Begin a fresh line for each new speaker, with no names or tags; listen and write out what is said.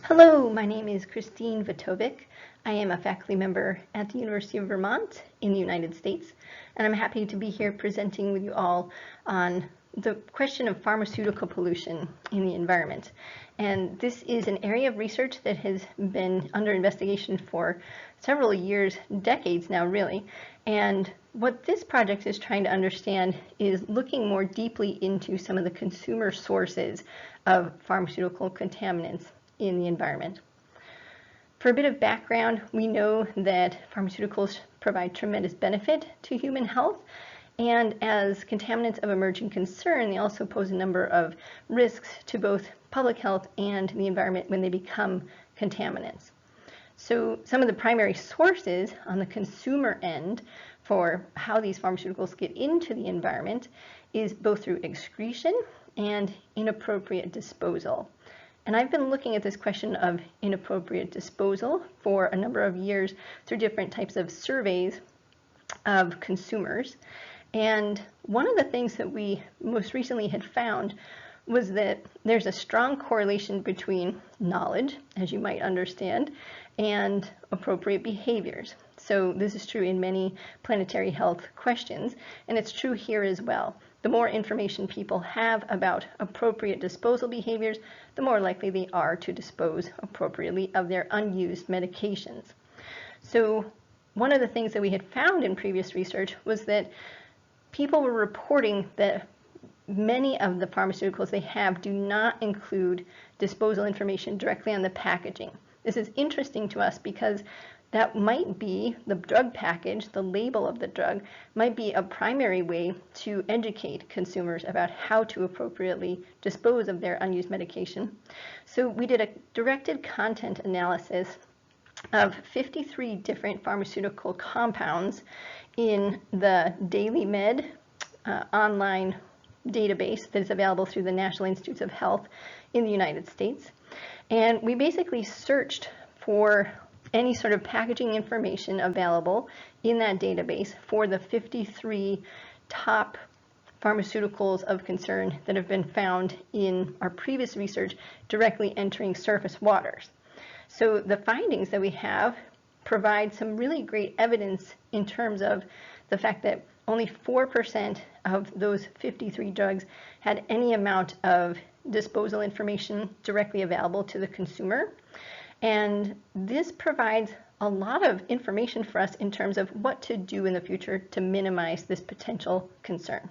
Hello, my name is Christine Vatovec. I am a faculty member at the University of Vermont in the United States, and I'm happy to be here presenting with you all on the question of pharmaceutical pollution in the environment. And this is an area of research that has been under investigation for several years, decades now really. And what this project is trying to understand is looking more deeply into some of the consumer sources of pharmaceutical contaminants in the environment. For a bit of background, we know that pharmaceuticals provide tremendous benefit to human health, and as contaminants of emerging concern, they also pose a number of risks to both public health and the environment when they become contaminants. So some of the primary sources on the consumer end for how these pharmaceuticals get into the environment is both through excretion and inappropriate disposal. And I've been looking at this question of inappropriate disposal for a number of years through different types of surveys of consumers. And one of the things that we most recently had found was that there's a strong correlation between knowledge, as you might understand, and appropriate behaviors. So this is true in many planetary health questions, and it's true here as well. The more information people have about appropriate disposal behaviors, the more likely they are to dispose appropriately of their unused medications. So one of the things that we had found in previous research was that people were reporting that many of the pharmaceuticals they have do not include disposal information directly on the packaging. This is interesting to us because that might be the drug package, the label of the drug, might be a primary way to educate consumers about how to appropriately dispose of their unused medication. So we did a directed content analysis of 53 different pharmaceutical compounds in the Daily Med online database that is available through the National Institutes of Health in the United States. And we basically searched for any sort of packaging information available in that database for the 53 top pharmaceuticals of concern that have been found in our previous research directly entering surface waters. So the findings that we have provide some really great evidence in terms of the fact that only 4% of those 53 drugs had any amount of disposal information directly available to the consumer. And this provides a lot of information for us in terms of what to do in the future to minimize this potential concern.